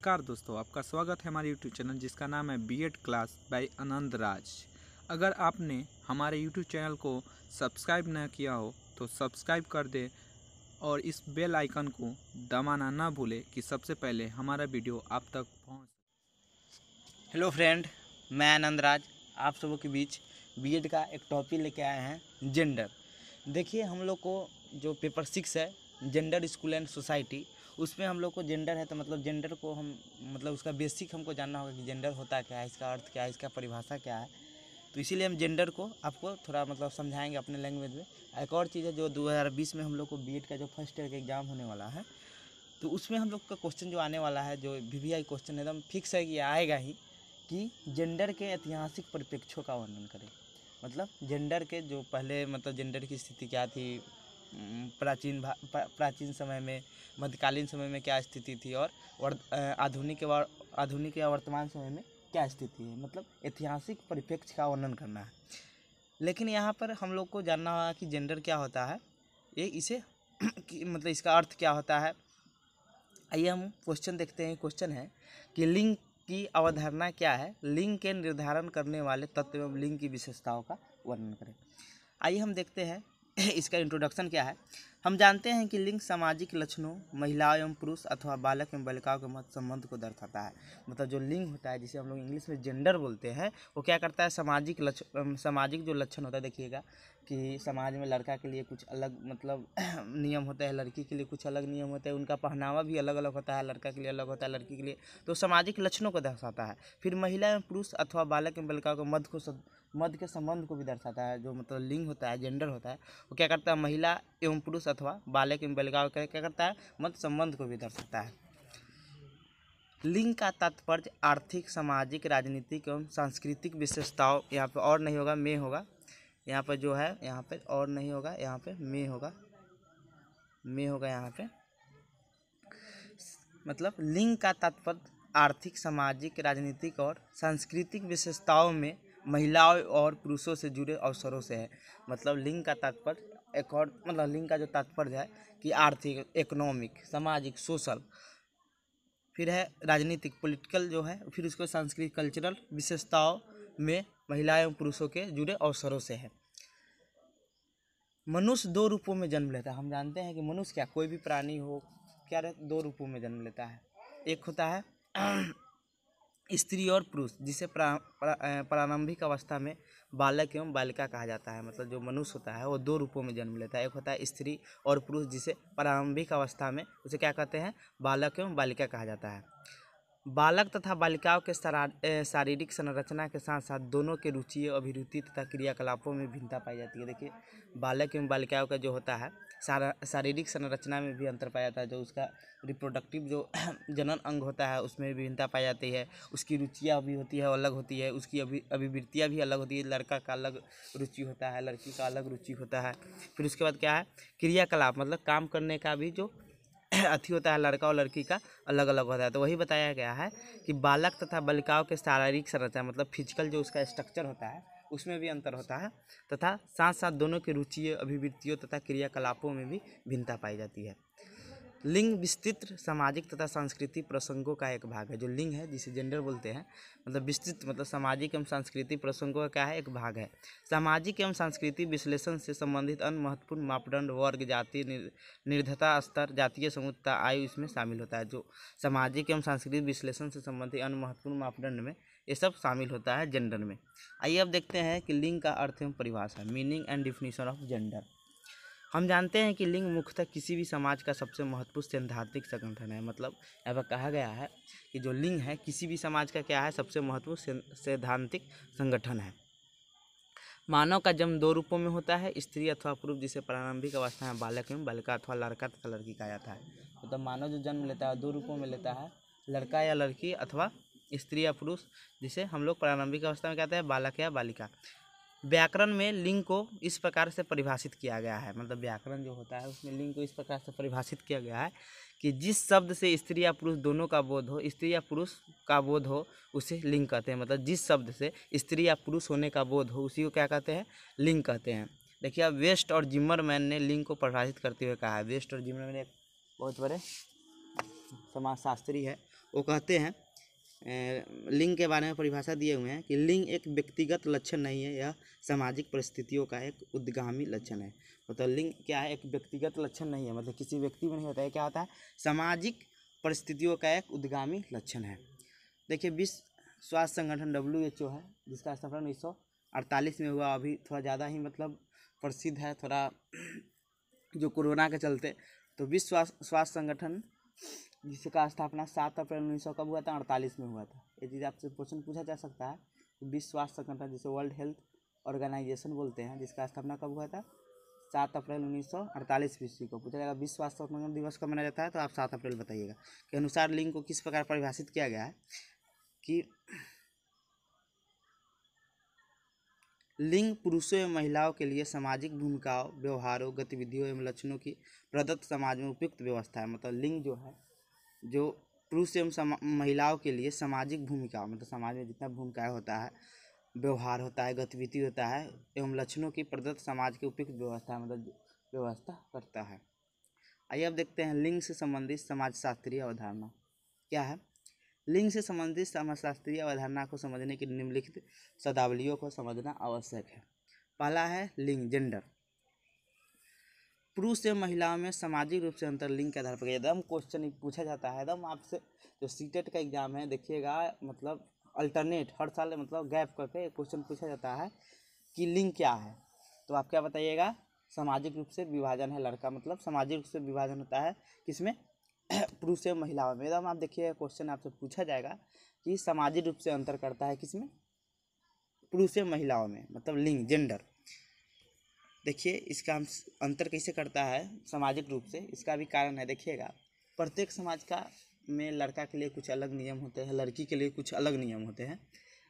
नमस्कार दोस्तों, आपका स्वागत है हमारे यूट्यूब चैनल जिसका नाम है BEd class bye Anand Raj. अगर आपने हमारे यूट्यूब चैनल को सब्सक्राइब न किया हो तो सब्सक्राइब कर दे और इस बेल आइकन को दबाना ना भूले कि सबसे पहले हमारा वीडियो आप तक पहुंच। हेलो फ्रेंड, मैं आनंद राज आप सबों के बीच बीएड का एक टॉपिक लेके आए हैं, जेंडर। देखिए, हम लोग को जो पेपर 6 है जेंडर स्कूल एंड सोसाइटी, उसमें हम लोग को जेंडर है तो मतलब जेंडर को हम मतलब उसका बेसिक हमको जानना होगा कि जेंडर होता क्या है, इसका अर्थ क्या है, इसका परिभाषा क्या है। तो इसीलिए हम जेंडर को आपको थोड़ा मतलब समझाएंगे अपने लैंग्वेज में। एक और चीज़ है, जो 2020 में हम लोग को बीएड का जो फर्स्ट ईयर का एग्ज़ाम होने वाला है, तो उसमें हम लोग का क्वेश्चन जो आने वाला है, जो वीवीआई क्वेश्चन एकदम फिक्स है कि आएगा ही, कि जेंडर के ऐतिहासिक परिप्रेक्ष्यों का वर्णन करें। मतलब जेंडर के जो पहले मतलब जेंडर की स्थिति क्या थी, प्राचीन समय में, मध्यकालीन समय में क्या स्थिति थी, और आधुनिक या वर्तमान समय में क्या स्थिति है। मतलब ऐतिहासिक परिप्रेक्ष्य का वर्णन करना है। लेकिन यहाँ पर हम लोग को जानना होगा कि जेंडर क्या होता है, ये इसे मतलब इसका अर्थ क्या होता है। आइए हम क्वेश्चन देखते हैं। क्वेश्चन है कि लिंग की अवधारणा क्या है, लिंग के निर्धारण करने वाले तत्व एवं लिंग की विशेषताओं का वर्णन करें। आइए हम देखते हैं इसका इंट्रोडक्शन क्या है। हम जानते हैं कि लिंग सामाजिक लक्षणों, महिला एवं पुरुष अथवा बालक एवं बालिकाओं के मध्य संबंध को दर्शाता है। मतलब जो लिंग होता है, जिसे हम लोग इंग्लिश में जेंडर बोलते हैं, वो क्या करता है, सामाजिक जो लक्षण होता है। देखिएगा कि समाज में लड़का के लिए कुछ अलग मतलब नियम होता है, लड़की के लिए कुछ अलग नियम होता है, उनका पहनावा भी अलग अलग होता है, लड़का के लिए अलग होता है, लड़की के लिए। तो सामाजिक लक्षणों को दर्शाता है। फिर महिला एवं पुरुष अथवा बालक एवं बालिकाओं के मध्य के संबंध को भी दर्शाता है। जो मतलब लिंग होता है, जेंडर होता है, वो क्या करता है, महिला एवं पुरुष अथवा बालक एवं बालिकाओं का क्या करता है, मध्य संबंध को भी दर्शाता है। लिंग का तात्पर्य आर्थिक, सामाजिक, राजनीतिक एवं सांस्कृतिक विशेषताओं, यहाँ पे और नहीं होगा, में होगा। यहाँ पर जो है, यहाँ पे और नहीं होगा, यहाँ पे में होगा, में होगा यहाँ पे। मतलब लिंग का तात्पर्य आर्थिक, सामाजिक, राजनीतिक और सांस्कृतिक विशेषताओं में महिलाओं और पुरुषों से जुड़े अवसरों से है। मतलब लिंग का तात्पर्य एक और मतलब लिंग का जो तात्पर्य है कि आर्थिक, इकोनॉमिक, सामाजिक, सोशल, फिर है राजनीतिक, पॉलिटिकल जो है, फिर उसको सांस्कृतिक, कल्चरल विशेषताओं में महिलाएं एवं पुरुषों के जुड़े अवसरों से है। मनुष्य दो रूपों में जन्म लेता है। हम जानते हैं कि मनुष्य क्या, कोई भी प्राणी हो, क्या रहता, दो रूपों में जन्म लेता है। एक होता है स्त्री और पुरुष, जिसे प्रारंभिक अवस्था में बालक एवं बालिका कहा जाता है। मतलब जो मनुष्य होता है वो दो रूपों में जन्म लेता है। एक होता है स्त्री और पुरुष, जिसे प्रारंभिक अवस्था में उसे क्या कहते हैं, बालक एवं बालिका कहा जाता है। बालक तथा बालिकाओं के शारीरिक संरचना के साथ साथ दोनों के रुचि, अभिरुचि तथा क्रियाकलापों में भिन्नता पाई जाती है। देखिए, बालक एवं बालिकाओं का जो होता है, शारीरिक संरचना में भी अंतर पाया जाता है। जो उसका रिप्रोडक्टिव जो जनन अंग होता है, उसमें भी भिन्नता पाई जाती है। उसकी रुचियाँ भी होती है, अलग होती है। उसकी अभिवृत्तियाँ भी अलग होती है। लड़का का अलग रुचि होता है, लड़की का अलग रुचि होता है। फिर उसके बाद क्या है, क्रियाकलाप, मतलब काम करने का भी जो अथी होता है, लड़का और लड़की का अलग अलग होता है। तो वही बताया गया है कि बालक तथा बालिकाओं के शारीरिक संरचना, मतलब फिजिकल जो उसका स्ट्रक्चर होता है, उसमें भी अंतर होता है, तथा साथ साथ दोनों की रुचियों, अभिवृत्तियों तथा क्रियाकलापों में भी भिन्नता पाई जाती है। लिंग विस्तृत सामाजिक तथा सांस्कृतिक प्रसंगों का एक भाग है। जो लिंग है, जिसे जेंडर बोलते हैं, मतलब विस्तृत मतलब सामाजिक एवं सांस्कृतिक प्रसंगों का क्या है, एक भाग है। सामाजिक एवं सांस्कृतिक विश्लेषण से संबंधित अन्य महत्वपूर्ण मापदंड, वर्ग, जाति, निर्धनता स्तर, जातीय समूहता, आयु इसमें शामिल होता है। जो सामाजिक एवं सांस्कृतिक विश्लेषण से संबंधित अन्य महत्वपूर्ण मापदंड में ये सब शामिल होता है जेंडर में। आइए अब देखते हैं कि लिंग का अर्थ एवं परिभाषा, meaning and definition of gender. हम जानते हैं कि लिंग मुख्यतः किसी भी समाज का सबसे महत्वपूर्ण सैद्धांतिक संगठन है। मतलब यहाँ पर कहा गया है कि जो लिंग है, किसी भी समाज का क्या है, सबसे महत्वपूर्ण सैद्धांतिक संगठन है। मानव का जन्म दो रूपों में होता है, स्त्री अथवा पुरुष, जिसे प्रारंभिक अवस्था में बालक एवं बालिका अथवा लड़का तथा लड़की कहा जाता है। मतलब मानव जो जन्म लेता है दो रूपों में लेता है, लड़का या लड़की अथवा स्त्री या पुरुष, जिसे हम लोग प्रारंभिक अवस्था में कहते हैं बालक या बालिका। व्याकरण में लिंग को इस प्रकार से परिभाषित किया गया है। मतलब व्याकरण जो होता है उसमें लिंग को इस प्रकार से परिभाषित किया गया है कि जिस शब्द से स्त्री या पुरुष दोनों का बोध हो, स्त्री या पुरुष का बोध हो, उसे लिंग कहते हैं। मतलब जिस शब्द से स्त्री या पुरुष होने का बोध हो, उसी को क्या कहते हैं, लिंग कहते हैं। देखिए, अब वेस्ट और जिमरमैन ने लिंग को परिभाषित करते हुए कहा है। वेस्ट और जिमरमैन एक बहुत बड़े समाजशास्त्री है, वो कहते हैं लिंग के बारे में परिभाषा दिए हुए हैं कि लिंग एक व्यक्तिगत लक्षण नहीं है, यह सामाजिक परिस्थितियों का एक उद्गामी लक्षण है। मतलब लिंग क्या है, एक व्यक्तिगत लक्षण नहीं है, मतलब किसी व्यक्ति में नहीं होता है, क्या होता है, सामाजिक परिस्थितियों का एक उद्गामी लक्षण है। देखिए विश्व स्वास्थ्य संगठन WHO है, जिसका स्थापना 1948 में हुआ। अभी थोड़ा ज़्यादा ही मतलब प्रसिद्ध है, थोड़ा जो कोरोना के चलते। तो विश्व स्वास्थ्य संगठन जिसका स्थापना 7 अप्रैल 1900 कब हुआ था, 48 में हुआ था। ये चीज़ आपसे क्वेश्चन पूछा जा सकता है। विश्व स्वास्थ्य संगठन जिसे वर्ल्ड हेल्थ ऑर्गेनाइजेशन बोलते हैं, जिसका स्थापना कब हुआ था, 7 अप्रैल 1948 ईस्वी को। पूछा जाएगा विश्व स्वास्थ्य संगठन दिवस कब मनाया जाता है, तो आप 7 अप्रैल बताइएगा। के अनुसार लिंग को किस प्रकार परिभाषित किया गया है कि लिंग पुरुषों एवं महिलाओं के लिए सामाजिक भूमिकाओं, व्यवहारों, गतिविधियों एवं लक्षणों की प्रदत्त समाज में उपयुक्त व्यवस्था है। मतलब लिंग जो है, जो पुरुष एवं महिलाओं के लिए सामाजिक भूमिका, मतलब समाज में जितना भूमिकाएं होता है, व्यवहार होता है, गतिविधि होता है एवं लक्षणों की प्रदत्त समाज के उपयुक्त व्यवस्था, मतलब व्यवस्था करता है। आइए अब देखते हैं लिंग से संबंधित समाजशास्त्रीय अवधारणा क्या है। लिंग से संबंधित समाजशास्त्रीय अवधारणा को समझने की निम्नलिखित शब्दावलियों को समझना आवश्यक है। पहला है लिंग, जेंडर। पुरुष एवं महिलाओं में सामाजिक रूप से अंतर लिंग के आधार पर एकदम क्वेश्चन पूछा जाता है। एकदम आपसे जो सीटेट का एग्जाम है, देखिएगा, मतलब अल्टरनेट हर साल मतलब गैप करके क्वेश्चन पूछा जाता है कि लिंग क्या है। तो आप क्या बताइएगा, सामाजिक रूप से विभाजन है लड़का, मतलब सामाजिक रूप से विभाजन होता है किसमें, पुरुष एवं महिलाओं में। एकदम आप देखिए क्वेश्चन आपसे पूछा जाएगा कि सामाजिक रूप से अंतर करता है किसमें, पुरुष एवं महिलाओं में, मतलब लिंग, जेंडर। देखिए इसका हम अंतर कैसे करता है सामाजिक रूप से, इसका भी कारण है। देखिएगा प्रत्येक समाज का में लड़का के लिए कुछ अलग नियम होते हैं, लड़की के लिए कुछ अलग नियम होते हैं,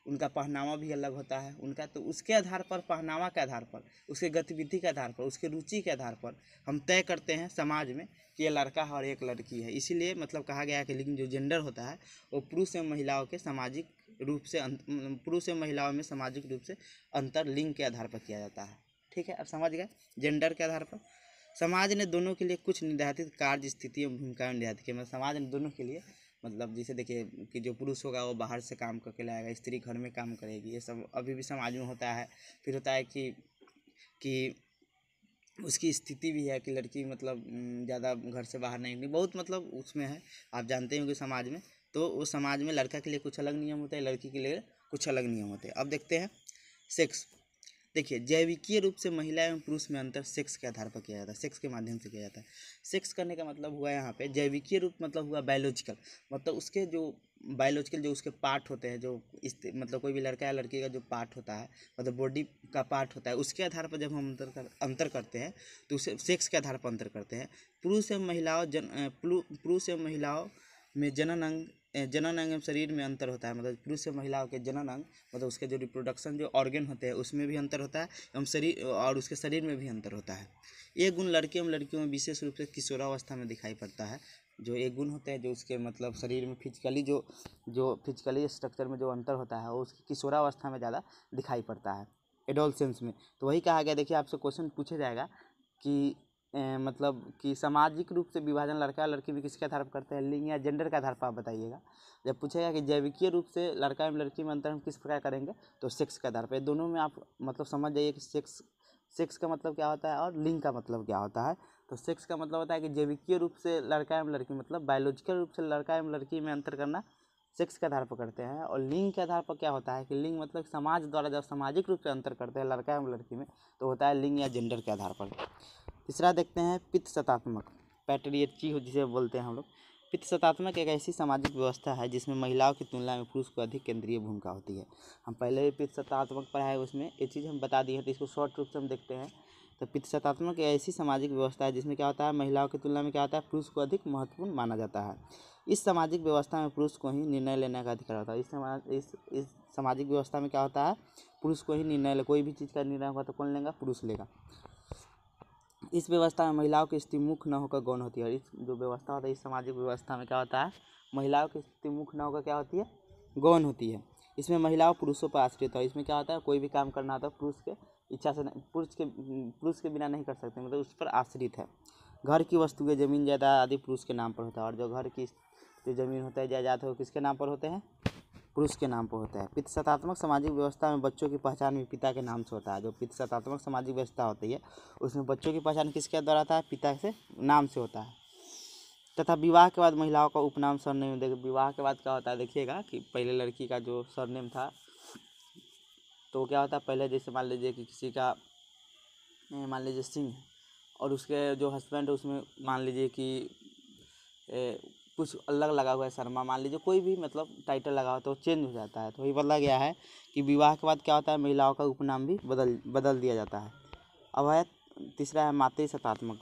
उनका पहनावा भी अलग होता है उनका। तो उसके आधार पर, पहनावा के आधार पर, उसके गतिविधि के आधार पर, उसके रुचि के आधार पर हम तय करते हैं समाज में कि ये लड़का है और एक लड़की है। इसीलिए मतलब कहा गया है कि लेकिन जो जेंडर होता है वो पुरुष एवं महिलाओं के सामाजिक रूप से पुरुष एवं महिलाओं में सामाजिक रूप से अंतर लिंग के आधार पर किया जाता है। ठीक है, अब समझ गए। जेंडर के आधार पर समाज ने दोनों के लिए कुछ निर्धारित कार्य, स्थिति एवं भूमिकाएं निर्धारित की। मतलब समाज ने दोनों के लिए, मतलब जैसे देखिए कि जो पुरुष होगा वो बाहर से काम करके लाएगा, स्त्री घर में काम करेगी, ये सब अभी भी समाज में होता है। फिर होता है कि उसकी स्थिति भी है कि लड़की मतलब ज़्यादा घर से बाहर नहीं, बहुत मतलब उसमें है, आप जानते होंगे समाज में। तो उस समाज में लड़का के लिए कुछ अलग नियम होते हैं, लड़की के लिए कुछ अलग नियम होते हैं। अब देखते हैं सेक्स। देखिए जैविकीय रूप से महिला एवं पुरुष में अंतर सेक्स के आधार पर किया जाता है, सेक्स के माध्यम से किया जाता है। सेक्स करने का मतलब हुआ यहाँ पे जैविकीय रूप, मतलब हुआ बायोलॉजिकल, मतलब उसके जो बायोलॉजिकल जो उसके पार्ट होते हैं, जो इस मतलब कोई भी लड़का या लड़की का जो पार्ट होता है, मतलब बॉडी का पार्ट होता है, उसके आधार पर जब हम अंतर करते हैं तो उसे सेक्स के आधार पर अंतर करते हैं। पुरुष एवं महिलाओं में जनन अंग एवं शरीर में अंतर होता है। मतलब पुरुष से महिलाओं के जनन अंग, मतलब उसके जो रिप्रोडक्शन जो ऑर्गन होते हैं उसमें भी अंतर होता है, एवं शरीर और उसके शरीर में भी अंतर होता है। ये गुण लड़के एवं लड़कियों में विशेष रूप से किशोरावस्था में दिखाई पड़ता है। जो ये गुण होते हैं जो उसके मतलब शरीर में फिजिकली जो फिजिकली स्ट्रक्चर में जो अंतर होता है वो उसकी किशोरावस्था में ज़्यादा दिखाई पड़ता है, एडोलसेंस में। तो वही कहा गया, देखिए आपसे क्वेश्चन पूछा जाएगा कि मतलब कि सामाजिक रूप से विभाजन लड़का लड़की भी किसके आधार पर करते हैं, लिंग या जेंडर के आधार पर आप बताइएगा। जब पूछेगा कि जैविकीय रूप से लड़का एवं लड़की में अंतर हम किस प्रकार करेंगे, तो सेक्स के आधार पर। दोनों में आप मतलब समझ जाइए कि सेक्स का मतलब क्या होता है और लिंग का मतलब क्या होता है। तो सेक्स का मतलब होता है कि जैविकीय रूप से लड़का एवं लड़की, मतलब बायोलॉजिकल रूप से लड़का एवं लड़की में अंतर करना सेक्स के आधार पर करते हैं। और लिंग के आधार पर क्या होता है कि लिंग मतलब समाज द्वारा जब सामाजिक रूप से अंतर करते हैं लड़का एवं लड़की में, तो होता है लिंग या जेंडर के आधार पर। तीसरा देखते हैं पितृसत्तात्मक, पैट्रियार्ची जिसे बोलते हैं हम लोग। पितृसत्तात्मक एक ऐसी सामाजिक व्यवस्था है जिसमें महिलाओं की तुलना में पुरुष को अधिक केंद्रीय भूमिका होती है। हम पहले भी पितृसत्तात्मक पढ़ाए, उसमें ये चीज़ हम बता दी है, तो इसको शॉर्ट रूप से हम देखते हैं। तो पितृसत्तात्मक एक ऐसी सामाजिक व्यवस्था है जिसमें क्या होता है, महिलाओं की तुलना में क्या होता है, पुरुष को अधिक महत्वपूर्ण माना जाता है। इस सामाजिक व्यवस्था में पुरुष को ही निर्णय लेने का अधिकार होता है। इस सामाजिक व्यवस्था में क्या होता है, पुरुष को ही निर्णय, कोई भी चीज़ का निर्णय होगा तो कौन लेगा, पुरुष लेगा। इस व्यवस्था में महिलाओं की स्थिति मुख्य न होकर गौण होती है। इस जो व्यवस्था होता है, इस सामाजिक व्यवस्था में क्या होता है, महिलाओं की स्थिति मुख्य न होकर क्या होती है, गौण होती है। इसमें महिलाओं पुरुषों पर आश्रित है। इसमें क्या होता है, कोई भी काम करना होता है पुरुष के इच्छा से, पुरुष के बिना नहीं कर सकते, मतलब उस पर आश्रित है। घर की वस्तुएं, जमीन जायदाद आदि पुरुष के नाम पर होता है। और जो घर की जो जमीन होता है जायदाद हो किसके नाम पर होते हैं, पुरुष के नाम पर होता है। पितृसत्तात्मक सामाजिक व्यवस्था में बच्चों की पहचान भी पिता के नाम से होता है। जो पितृसत्तात्मक सामाजिक व्यवस्था होती है उसमें बच्चों की पहचान किसके द्वारा होता है, पिता से नाम से होता है। तथा विवाह के बाद महिलाओं का उपनाम सरनेम, देखिए विवाह के बाद क्या होता है, देखिएगा कि पहले लड़की का जो सरनेम था तो क्या होता है, पहले जैसे मान लीजिए कि किसी का मान लीजिए सिंह और उसके जो हस्बैंड है उसमें मान लीजिए कि कुछ अलग लगा हुआ है शर्मा, मान लीजिए कोई भी मतलब टाइटल लगा हो तो चेंज हो जाता है। तो वही बदला गया है कि विवाह के बाद क्या होता है, महिलाओं का उपनाम भी बदल दिया जाता है। अब है तीसरा है मातृसत्तात्मक।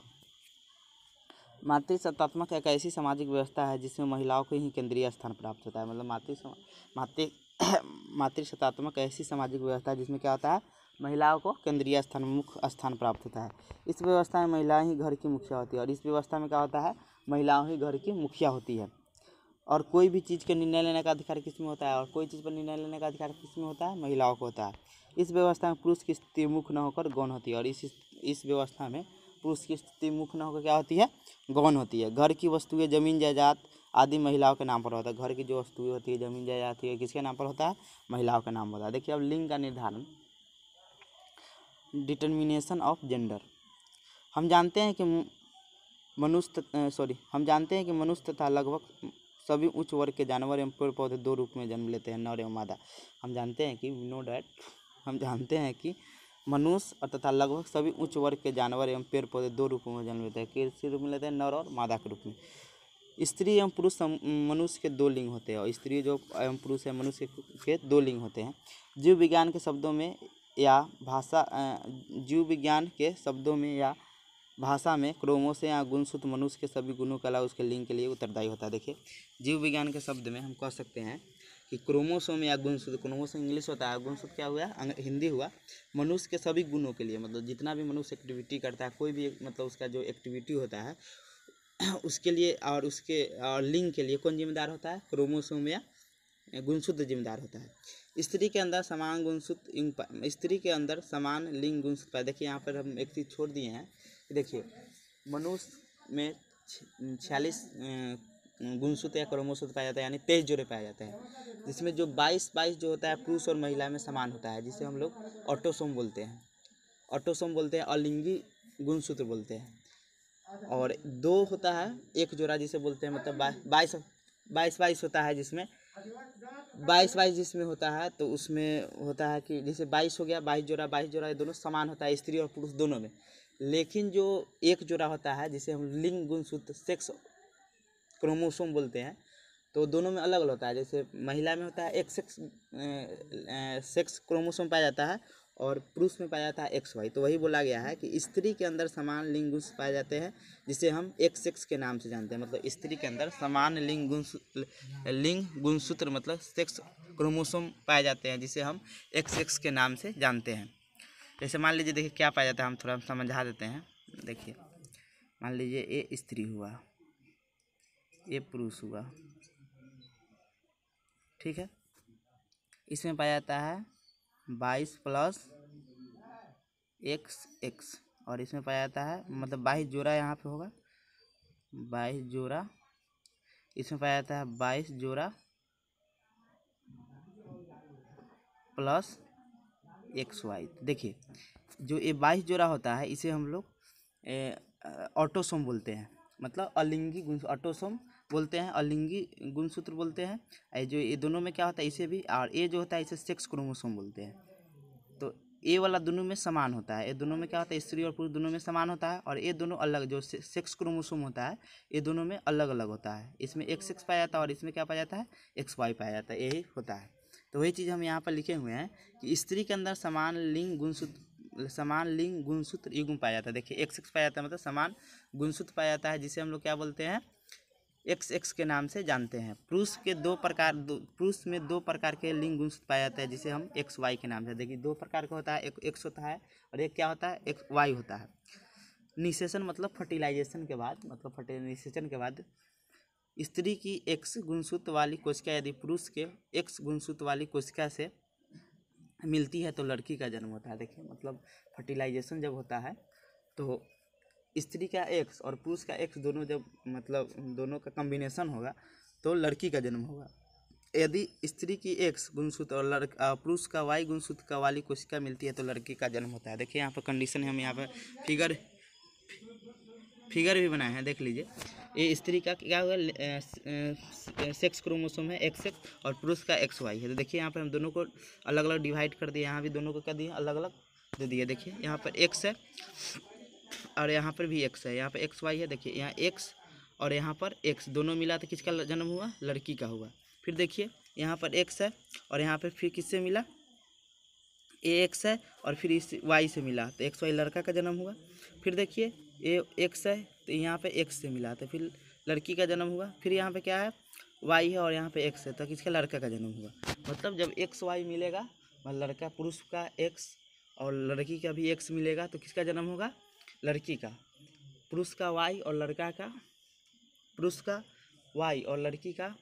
मातृसत्तात्मक एक ऐसी सामाजिक व्यवस्था है जिसमें महिलाओं को ही केंद्रीय स्थान प्राप्त होता है। मतलब मातृसत्तात्मक ऐसी सामाजिक व्यवस्था है जिसमें क्या होता है, महिलाओं को केंद्रीय स्थान, मुख्य स्थान प्राप्त होता है। इस व्यवस्था में महिलाएं ही घर की मुखिया होती है और इस व्यवस्था में क्या होता है, महिलाओं ही घर की मुखिया होती है। और कोई भी चीज़ के निर्णय लेने का अधिकार किस में होता है, और कोई चीज़ पर निर्णय लेने का अधिकार किस में होता है, महिलाओं को होता है। इस व्यवस्था में पुरुष की स्थिति मुख्य न होकर गौण होती है और इस व्यवस्था में पुरुष की स्थिति मुख्य न होकर क्या होती है, गौण होती है। घर की वस्तुएं, जमीन जायदाद आदि महिलाओं के नाम पर होता है। घर की जो वस्तुएं होती है, जमीन जायदाद होती है, किसके नाम पर होता है, महिलाओं के नाम पर होता है। देखिए अब लिंग का निर्धारण, डिटर्मिनेशन ऑफ जेंडर। हम जानते हैं कि मनुष्य तथा लगभग सभी उच्च वर्ग के जानवर एवं पेड़ पौधे दो रूप में जन्म लेते हैं, नर एवं मादा। हम जानते हैं कि मनुष्य तथा लगभग सभी उच्च वर्ग के जानवर एवं पेड़ पौधे दो रूपों में जन्म लेते हैं। किस रूप में लेते हैं, नर और मादा के रूप में। स्त्री एवं पुरुष मनुष्य के दो लिंग होते हैं और स्त्री जो एवं पुरुष है मनुष्य के दो लिंग होते हैं। जीव विज्ञान के शब्दों में या भाषा में क्रोमोसोम या गुणसूत्र मनुष्य के सभी गुणों के अलावा उसके लिंग के लिए उत्तरदायी होता है। देखिए जीव विज्ञान के शब्द में हम कह सकते हैं कि क्रोमोसोम या गुणसूत्र, क्रोमोसोम इंग्लिश होता है, गुणसूत्र क्या हुआ, हिंदी हुआ, मनुष्य के सभी गुणों के लिए, मतलब जितना भी मनुष्य एक्टिविटी करता है, कोई भी मतलब उसका जो एक्टिविटी होता है उसके लिए और उसके लिंग के लिए कौन जिम्मेदार होता है, क्रोमोसोम या गुणसूत्र जिम्मेदार होता है। स्त्री के अंदर समान लिंग गुणसूत्र पाए। देखिए यहाँ पर हम एक चीज़ छोड़ दिए हैं, देखिए मनुष्य में 46 गुणसूत्र या क्रोमोसोम पाया जाता है, यानी 23 जोड़े पाए जाते हैं, जिसमें जो 22 जो होता है पुरुष और महिला में समान होता है, जिसे हम लोग ऑटोसोम बोलते हैं, अलिंगी गुणसूत्र बोलते हैं। और 2 होता है एक जोड़ा जिसे बोलते हैं, मतलब 22 होता है, जिसमें 22 जिसमें होता है तो उसमें होता है कि जैसे 22 हो गया, 22 जोड़ा ये दोनों समान होता है, स्त्री और पुरुष दोनों में। लेकिन जो एक जोड़ा होता है जिसे हम लिंग गुणसूत्र सेक्स क्रोमोसोम बोलते हैं, तो दोनों में अलग अलग होता है। जैसे महिला में होता है एक सेक्स क्रोमोसोम पाया जाता है और पुरुष में पाया जाता है XY। तो वही बोला गया है कि स्त्री के अंदर समान लिंग गुण पाए जाते हैं, जिसे हम XX के नाम से जानते हैं। मतलब स्त्री के अंदर समान लिंग गुणसूत्र मतलब सेक्स क्रोमोसोम पाए जाते हैं, जिसे हम XX के नाम से जानते हैं। जैसे मान लीजिए, देखिए क्या पाया जाता है, हम थोड़ा समझा देते हैं। देखिए मान लीजिए ये स्त्री हुआ, ये पुरुष हुआ, ठीक है। इसमें पाया जाता है 22 + XX और इसमें पाया जाता है मतलब 22 जोड़ा यहाँ पे होगा, 22 जोड़ा। इसमें पाया जाता है 22 जोड़ा प्लस XY। देखिए जो ये 22 जोड़ा होता है इसे हम लोग ऑटोसोम बोलते हैं, मतलब अलिंगी गुण ऑटोसोम बोलते हैं, अलिंगी गुणसूत्र बोलते हैं। जो ये दोनों में क्या होता है इसे भी, और ये जो होता है इसे सेक्स क्रोमोसोम बोलते हैं। तो ये वाला दोनों में समान होता है, ये दोनों में क्या होता है, स्त्री और पुरुष दोनों में समान होता है, और ये दोनों अलग जो सेक्स क्रोमोसोम होता है ये दोनों में अलग अलग होता है। इसमें XX पाया जाता है और इसमें क्या पाया जाता है, XY पाया जाता है, यही होता है। तो वही चीज़ हम यहाँ पर लिखे हुए हैं कि स्त्री के अंदर समान लिंग गुणसूत्र युग्म पाया जाता है। देखिए XX पाया जाता है मतलब समान गुणसूत्र पाया जाता है, जिसे हम लोग क्या बोलते हैं, XX के नाम से जानते हैं। पुरुष में दो प्रकार के लिंग गुणसूत्र पाया जाता है, जिसे हम XY के नाम से। देखिए 2 प्रकार का होता है, एक X होता है और एक क्या होता है, एक Y होता है। निषेचन मतलब फर्टिलाइजेशन के बाद, निषेचन के बाद स्त्री की X गुणसूत्र वाली कोशिका यदि पुरुष के X गुणसूत्र वाली कोशिका से मिलती है तो लड़की का जन्म होता है। देखिए मतलब फर्टिलाइजेशन जब होता है तो स्त्री का X और पुरुष का X दोनों जब मतलब दोनों का कॉम्बिनेशन होगा तो लड़की का जन्म होगा। यदि स्त्री की X गुणसूत्र और पुरुष का Y गुणसूत्र का वाली कोशिका मिलती है तो लड़की का जन्म होता है। देखिए यहाँ पर कंडीशन है, हम यहाँ पर फिगर भी बनाए हैं, देख लीजिए। ये स्त्री का क्या होगा, सेक्स क्रोमोसोम है XX और पुरुष का XY है। तो देखिए यहाँ पर हम दोनों को अलग अलग डिवाइड कर दिए, यहाँ भी दोनों को कर दिए अलग अलग दे दिए। देखिए यहाँ पर X है और यहाँ पर भी X है, यहाँ पर XY है। देखिए यहाँ X और यहाँ पर X दोनों मिला तो किसका जन्म हुआ, लड़की का हुआ। फिर देखिए यहाँ पर X है और यहाँ पर फिर किससे मिला, AX है और फिर इस Y से मिला तो XY लड़का का जन्म हुआ। फिर देखिए AX है तो यहाँ पे X से मिला तो फिर लड़की का जन्म हुआ। फिर यहाँ पे क्या है, Y है और यहाँ पे X है तो किसका, लड़का का जन्म हुआ। मतलब जब XY मिलेगा, मतलब लड़का पुरुष का X और लड़की का भी X मिलेगा तो किसका जन्म होगा, लड़की का। पुरुष का Y और लड़का का, पुरुष का Y और लड़की का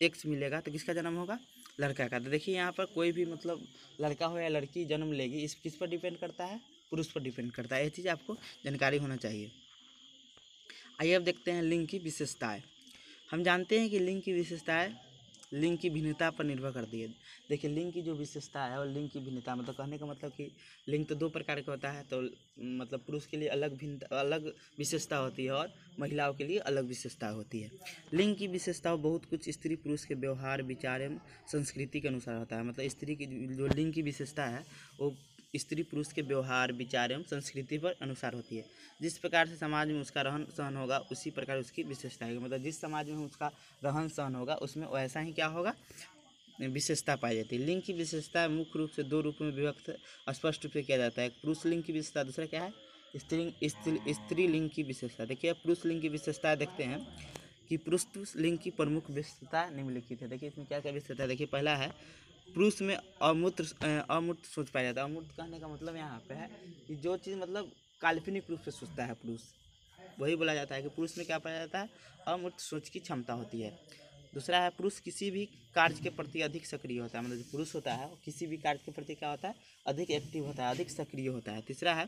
X मिलेगा तो किसका जन्म होगा, लड़का का। तो देखिए यहाँ पर कोई भी मतलब लड़का हो या लड़की जन्म लेगी, इस किस पर डिपेंड करता है, पुरुष पर डिपेंड करता है। ये चीज़ आपको जानकारी होना चाहिए। आइए अब देखते हैं लिंग की विशेषताएं। हम जानते हैं कि लिंग की विशेषताएं लिंग की भिन्नता पर निर्भर करती है। देखिए लिंग की जो विशेषता है और लिंग की भिन्नता, मतलब कहने का मतलब कि लिंग तो दो प्रकार का होता है, तो मतलब पुरुष के लिए अलग विशेषता होती है और महिलाओं के लिए अलग विशेषता होती है। लिंग की विशेषताओं बहुत कुछ स्त्री पुरुष के व्यवहार, विचार एवं संस्कृति के अनुसार होता है। मतलब स्त्री की जो लिंग की विशेषता है वो स्त्री पुरुष के व्यवहार, विचार एवं संस्कृति पर अनुसार होती है। जिस प्रकार से समाज में उसका रहन सहन होगा उसी प्रकार उसकी विशेषता है। मतलब जिस समाज में उसका रहन सहन होगा उसमें वैसा ही क्या होगा, विशेषता पाई जाती है। लिंग की विशेषता मुख्य रूप से दो रूपों में विभक्त स्पष्ट रूप से किया जाता है। पुरुष लिंग की विशेषता, दूसरा क्या है, स्त्री लिंग की विशेषता। देखिए पुरुष लिंग की विशेषता देखते हैं कि पुरुष लिंग की प्रमुख विशेषता निम्नलिखित है। देखिए इसमें क्या क्या विशेषता है। देखिए पहला है, पुरुष में अमूर्त सोच पाया जाता है। अमूर्त कहने का मतलब यहाँ पे है कि जो चीज़ मतलब काल्पनिक रूप से सोचता है पुरुष, वही बोला जाता है कि पुरुष में क्या पाया जाता है, अमूर्त सोच की क्षमता होती है। दूसरा है, पुरुष किसी भी कार्य के प्रति अधिक सक्रिय होता है। मतलब जो पुरुष होता है वो किसी भी कार्य के प्रति क्या होता है, अधिक एक्टिव होता है, अधिक सक्रिय होता है। तीसरा है,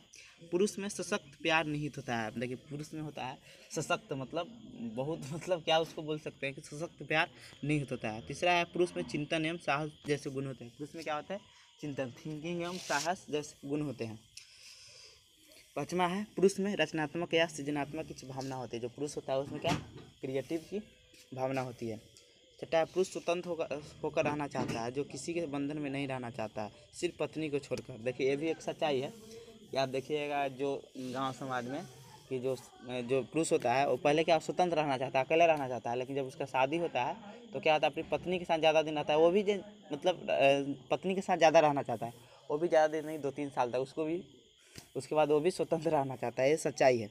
पुरुष में सशक्त प्यार निहित होता है। देखिए पुरुष में होता है सशक्त, मतलब बहुत मतलब क्या उसको बोल सकते हैं कि सशक्त प्यार निहित होता है। तीसरा है, पुरुष में चिंतन एवं साहस जैसे गुण होते हैं। पुरुष में क्या होता है, चिंतन, थिंकिंग एवं साहस जैसे गुण होते हैं। पाँचवा है, पुरुष में रचनात्मक या सृजनात्मक की भावना होती है। जो पुरुष होता है उसमें क्या, क्रिएटिव की भावना होती है। छठा है, पुरुष स्वतंत्र होकर रहना चाहता है, जो किसी के बंधन में नहीं रहना चाहता है, सिर्फ पत्नी को छोड़कर। देखिए ये भी एक सच्चाई है कि आप देखिएगा जो गांव समाज में कि जो पुरुष होता है वो पहले क्या स्वतंत्र रहना चाहता है, अकेले रहना चाहता है, लेकिन जब उसका शादी होता है तो क्या होता है, अपनी पत्नी के साथ ज़्यादा दिन रहता है। वो भी मतलब पत्नी के साथ ज़्यादा रहना चाहता है, वो भी ज़्यादा दिन नहीं, 2-3 साल तक, उसको भी उसके बाद वो भी स्वतंत्र रहना चाहता है। ये सच्चाई है।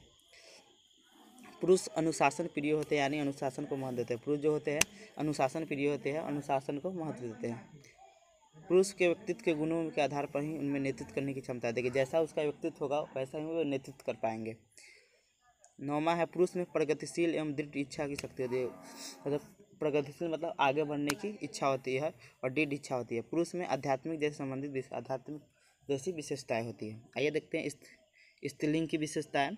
पुरुष अनुशासन प्रिय होते हैं, यानी अनुशासन को महत्व देते हैं। पुरुष जो होते हैं अनुशासन प्रिय होते हैं, अनुशासन को महत्व देते हैं। पुरुष के व्यक्तित्व के गुणों के आधार पर ही उनमें नेतृत्व करने की क्षमता है। देखिए जैसा उसका व्यक्तित्व होगा वैसा ही वो नेतृत्व कर पाएंगे। 9वां है, पुरुष में प्रगतिशील एवं दृढ़ इच्छा की शक्ति होती है। मतलब प्रगतिशील मतलब आगे बढ़ने की इच्छा होती है और दृढ़ इच्छा होती है। पुरुष में आध्यात्मिक जैसी विशेषताएं होती है। आइए देखते हैं स्त्रीलिंग की विशेषताएं।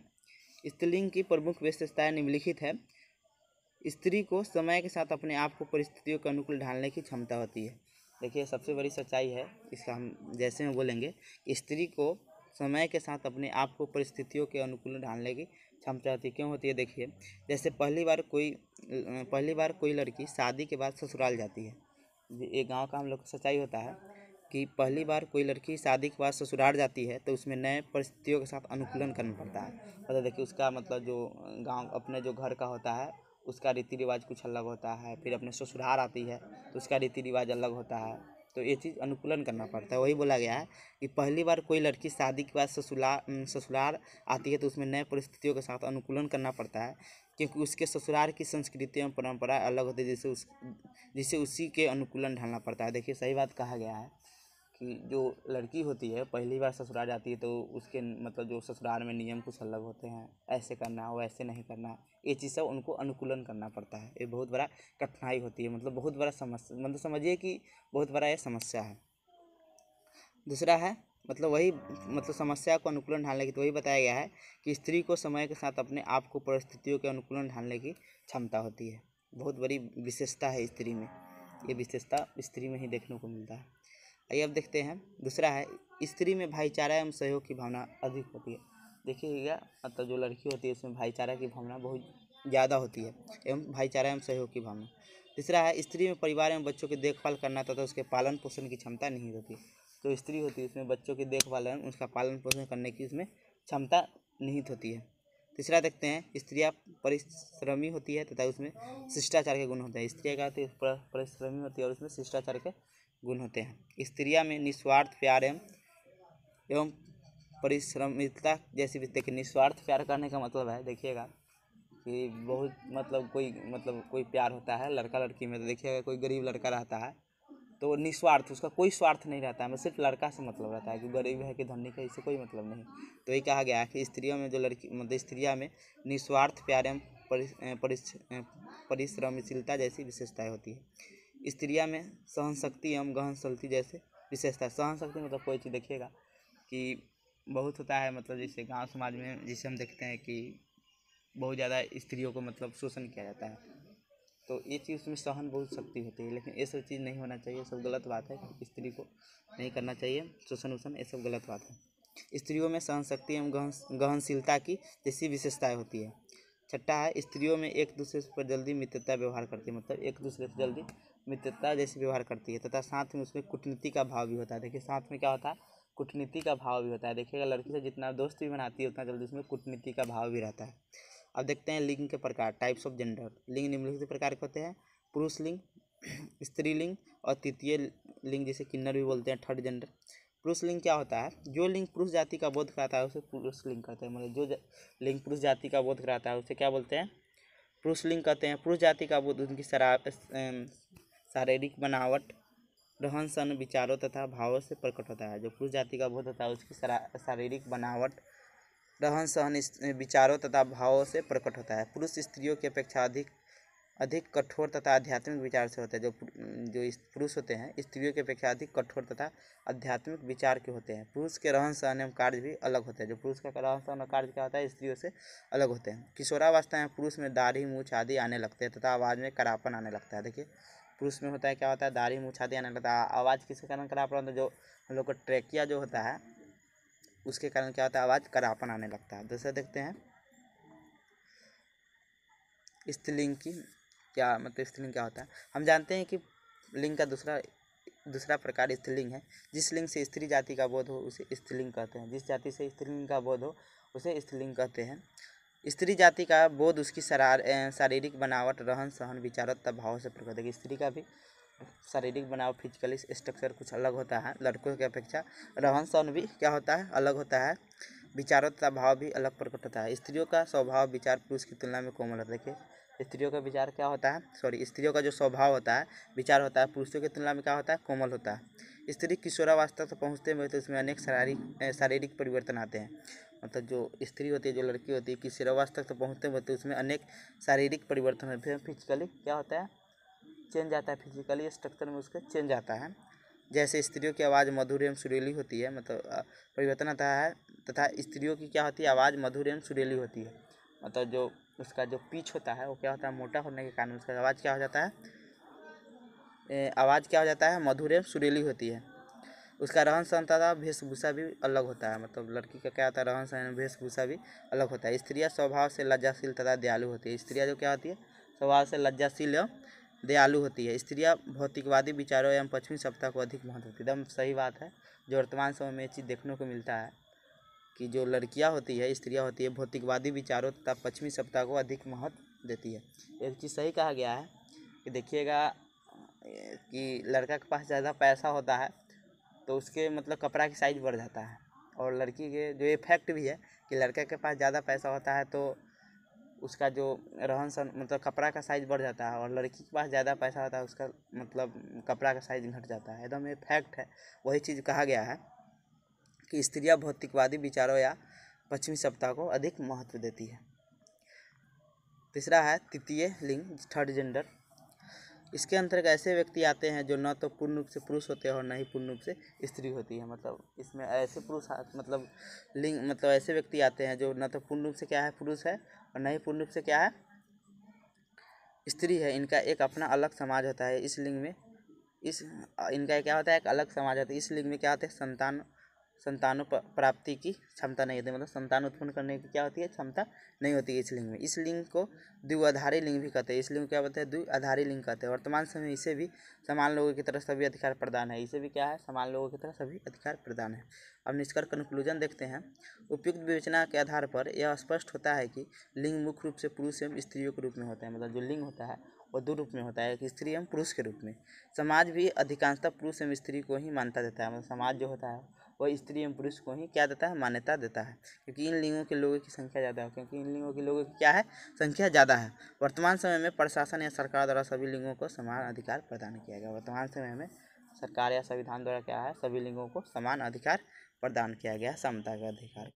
स्त्रीलिंग की प्रमुख विशेषताएं निम्नलिखित है। स्त्री को समय के साथ अपने आप को परिस्थितियों के अनुकूल ढालने की क्षमता होती है। देखिए सबसे बड़ी सच्चाई है इसका, हम जैसे में बोलेंगे, स्त्री को समय के साथ अपने आप को परिस्थितियों के अनुकूल ढालने की क्षमता होती है। क्यों होती है, देखिए जैसे पहली बार कोई लड़की शादी के बाद ससुराल जाती है। ये गांव का हम लोग का सच्चाई होता है कि पहली बार कोई लड़की शादी के बाद ससुराल जाती है तो उसमें नए परिस्थितियों के साथ अनुकूलन करना पड़ता है। मतलब देखिए उसका मतलब जो गांव अपने जो घर का होता है उसका रीति रिवाज कुछ अलग होता है, फिर अपने ससुराल आती है तो उसका रीति रिवाज अलग होता है, तो ये चीज़ अनुकूलन करना पड़ता है। वही बोला गया है कि पहली बार कोई लड़की शादी के बाद ससुराल आती है तो उसमें नए परिस्थितियों के साथ अनुकूलन करना पड़ता है, क्योंकि उसके ससुराल की संस्कृति एवं परंपरा अलग होती है, जिसे उसी के अनुकूलन ढालना पड़ता है। देखिए सही बात कहा गया है कि जो लड़की होती है पहली बार ससुराल जाती है तो उसके मतलब जो ससुराल में नियम कुछ अलग होते हैं, ऐसे करना है वैसे नहीं करना है, ये चीज़ सब उनको अनुकूलन करना पड़ता है। ये बहुत बड़ा कठिनाई होती है, मतलब बहुत बड़ा समस्या, मतलब समझिए कि बहुत बड़ा ये समस्या है। दूसरा है मतलब वही मतलब समस्या को अनुकूलन ढालने की, तो वही बताया गया है कि स्त्री को समय के साथ अपने आप को परिस्थितियों के अनुकूलन ढालने की क्षमता होती है। बहुत बड़ी विशेषता है स्त्री में। ये विशेषता स्त्री में ही देखने को मिलता है। आइए अब देखते हैं दूसरा है, स्त्री में भाईचारा एवं सहयोग की भावना अधिक होती है। देखिएगा मतलब जो लड़की होती है उसमें भाईचारा की भावना बहुत ज़्यादा होती है एवं भाईचारा एवं सहयोग की भावना। तीसरा है, स्त्री में परिवार एवं बच्चों की देखभाल करना तथा उसके पालन पोषण की क्षमता नहीं होती। जो स्त्री होती है उसमें बच्चों की देखभाल एवं उसका पालन पोषण करने की उसमें क्षमता निहित होती है। तीसरा देखते हैं, स्त्रियाँ परिश्रमी होती है तथा उसमें शिष्टाचार के गुण होते हैं। स्त्रियाँ क्या होती है, परिश्रमी होती है और उसमें शिष्टाचार के गुण होते हैं। स्त्रियाँ में निस्वार्थ प्यार एवं परिश्रमिकता जैसी भी। देखिए निस्वार्थ प्यार करने का मतलब है, देखिएगा कि बहुत मतलब कोई प्यार होता है लड़का लड़की में, तो देखिएगा कोई गरीब लड़का रहता है तो निस्वार्थ, उसका कोई स्वार्थ नहीं रहता है, सिर्फ लड़का से मतलब रहता है कि गरीब है कि धनी है, इससे कोई मतलब नहीं। तो ये कहा गया है कि स्त्रियों में जो लड़की मतलब स्त्रियाँ में निस्वार्थ प्यार एवं परिश्रमशीलता जैसी विशेषताएं होती है। स्त्रियाँ में सहनशक्ति एवं गहनशीलता जैसे विशेषता। सहनशक्ति मतलब कोई चीज़ देखिएगा कि बहुत होता है, मतलब जैसे गांव समाज में जिसे हम देखते हैं कि बहुत ज़्यादा स्त्रियों को मतलब शोषण किया जाता है, तो ये चीज़ में सहन बहुत शक्ति होती है। लेकिन ये सब चीज़ नहीं होना चाहिए, सब गलत बात है। स्त्री को नहीं करना चाहिए शोषण वोषण, ये सब गलत बात है। स्त्रियों में सहनशक्ति एवं गहनशीलता की जैसी विशेषताएं होती है। छठा है, स्त्रियों में एक दूसरे पर जल्दी मित्रता व्यवहार करती है, मतलब एक दूसरे से जल्दी मित्रता जैसे व्यवहार करती है तथा साथ में उसमें कूटनीति का भाव भी होता है। देखिए साथ में क्या होता है, कूटनीति का भाव भी होता है। देखिएगा लड़की से जितना दोस्त भी बनाती है उतना जल्दी उसमें कूटनीति का भाव भी रहता है। अब देखते हैं लिंग के प्रकार, टाइप्स ऑफ जेंडर। लिंग निम्नलिखित प्रकार के होते हैं, पुरुष लिंग, स्त्रीलिंग और तृतीय लिंग जिसे किन्नर भी बोलते हैं, थर्ड जेंडर। पुरुष लिंग क्या होता है, जो लिंग पुरुष जाति का बोध कराता है उसे पुरुष लिंग कहते हैं। मतलब जो लिंग पुरुष जाति का बोध कराता है उसे क्या बोलते हैं, पुरुष लिंग कहते हैं। पुरुष जाति का बोध उनकी शारीरिक बनावट, रहन सहन, विचारों तथा भावों से प्रकट होता है। जो पुरुष जाति का बोध होता है उसकी शारीरिक बनावट, रहन सहन, विचारों तथा भावों से प्रकट होता है। पुरुष स्त्रियों की अपेक्षा अधिक कठोर तथा आध्यात्मिक विचार से होते हैं। जो पुरुष होते हैं स्त्रियों की अपेक्षा अधिक कठोर तथा आध्यात्मिक विचार के होते हैं। पुरुष के रहन सहन एवं कार्य भी अलग होते हैं। जो पुरुष का रहन सहन और कार्य क्या होता है स्त्रियों से अलग होते हैं। किशोरावस्था में पुरुष में दाढ़ी मूछ आदि आने लगते हैं तथा आवाज़ में करापन आने लगता है। देखिए पुरुष में होता है क्या होता है, दाढ़ी मूछ आदि आने लगता है। आवाज़ किसके कारण करापन होता है, जो हम लोग को ट्रेकिया जो होता है उसके कारण क्या होता है, आवाज़ करापन आने लगता है। दूसरा देखते हैं स्त्रीलिंग की क्या मतलब, स्त्रीलिंग क्या होता है। हम जानते हैं कि लिंग का दूसरा प्रकार स्त्रीलिंग है। जिस लिंग से स्त्री जाति का बोध हो उसे स्त्रीलिंग कहते हैं। जिस जाति से स्त्रीलिंग का बोध हो उसे स्त्रीलिंग कहते हैं। स्त्री जाति का बोध उसकी शारीरिक बनावट, रहन सहन, विचारों तथा भावों से प्रकट है। स्त्री का भी शारीरिक बनावट, फिजिकली स्ट्रक्चर कुछ अलग होता है लड़कों की अपेक्षा। रहन सहन भी क्या होता है, अलग होता है। विचारों तथा भाव भी अलग प्रकट होता है। स्त्रियों का स्वभाव विचार पुरुष की तुलना में कोमल होता है। देखिए स्त्रियों का विचार क्या होता है, स्त्रियों का जो स्वभाव होता है, विचार होता है, पुरुषों की तुलना में क्या होता है, कोमल होता है। स्त्री किशोरावस्था तक पहुँचते हुए तो उसमें अनेक शारीरिक परिवर्तन आते हैं। मतलब जो स्त्री होती है, जो लड़की होती है, किशोरावस्था तक पहुँचते हुए तो उसमें अनेक शारीरिक परिवर्तन होते हैं। फिजिकली क्या होता है, चेंज आता है, फिजिकली स्ट्रक्चर में उसके चेंज आता है। जैसे स्त्रियों की आवाज़ मधुर एवं सुरीली होती है, मतलब परिवर्तन आता है। तथा स्त्रियों की क्या होती है, आवाज़ मधुर एवं सुरीली होती है। मतलब जो उसका जो पिच होता है वो क्या होता है, मोटा होने के कारण उसका आवाज़ क्या हो जाता है, मधुर एवं सुरीली होती है। उसका रहन सहन तथा वेशभूषा भी अलग होता है। मतलब लड़की का क्या होता है, रहन सहन वेशभूषा भी अलग होता है। स्त्रियाँ स्वभाव से लज्जाशील तथा दयालु होती है। स्त्रियाँ जो क्या होती है, स्वभाव से लज्जाशील एवं दयालु होती है। स्त्रियाँ भौतिकवादी विचारों एवं पश्चिमी सभ्यता को अधिक महत्व देती है। एकदम सही बात है, जो वर्तमान समय में ये चीज़ देखने को मिलता है कि जो लड़कियां होती है, स्त्रियां होती है, भौतिकवादी विचारों तथा पश्चिमी सभ्यता को अधिक महत्व देती है। एक चीज़ सही कहा गया है कि देखिएगा कि लड़का के पास ज़्यादा पैसा होता है तो उसके मतलब कपड़ा की साइज़ बढ़ जाता है, और लड़की के जो ये फैक्ट भी है कि लड़के के पास ज़्यादा पैसा होता है तो उसका जो रहन सहन मतलब कपड़ा का साइज़ बढ़ जाता है, और लड़की के पास ज़्यादा पैसा होता है उसका मतलब कपड़ा का साइज़ घट जाता है। एकदम ये फैक्ट है। वही चीज़ कहा गया है कि स्त्रियां भौतिकवादी विचारों या पश्चिमी सभ्यता को अधिक महत्व देती है। तीसरा है तृतीय लिंग, थर्ड जेंडर। इसके अंतर्गत ऐसे व्यक्ति आते हैं जो न तो पूर्ण रूप से पुरुष होते हैं और न ही पूर्ण रूप से स्त्री होती है। मतलब इसमें ऐसे मतलब लिंग मतलब ऐसे व्यक्ति आते हैं जो न तो पूर्ण रूप से क्या है, पुरुष है, और न ही पूर्ण रूप से क्या है, स्त्री है, इनका एक अपना अलग समाज होता है। इस लिंग में इनका क्या होता है, एक अलग समाज होता है। इस लिंग में क्या होता है, संतानों प्राप्ति की क्षमता नहीं होती, मतलब संतान उत्पन्न करने की क्या होती है, क्षमता नहीं होती है इस लिंग में। इस लिंग को द्विआधारी लिंग भी कहते हैं। इस लिंग को क्या बोलते हैं, द्विआधारी लिंग कहते हैं। वर्तमान समय में इसे भी समान लोगों की तरह सभी अधिकार प्रदान है। इसे भी क्या है, समान लोगों की तरह सभी अधिकार प्रदान है। अब निष्कर्ष कंक्लूजन देखते हैं। उपयुक्त विवेचना के आधार पर यह स्पष्ट होता है कि लिंग मुख्य रूप से पुरुष एवं स्त्रियों के रूप में होता है। मतलब जो लिंग होता है वो दो रूप में होता है, एक स्त्री एवं पुरुष के रूप में। समाज भी अधिकांशतः पुरुष एवं स्त्री को ही मान्यता देता है। मतलब समाज जो होता है वह स्त्री एवं पुरुष को ही क्या देता है, मान्यता देता है, क्योंकि इन लिंगों के लोगों की संख्या ज़्यादा है। क्योंकि इन लिंगों के लोगों की क्या है, संख्या ज़्यादा है। वर्तमान समय में प्रशासन या सरकार द्वारा सभी लिंगों को समान अधिकार प्रदान किया गया। वर्तमान समय में सरकार या संविधान द्वारा क्या है, सभी लिंगों को समान अधिकार प्रदान किया गया है, समता का अधिकार।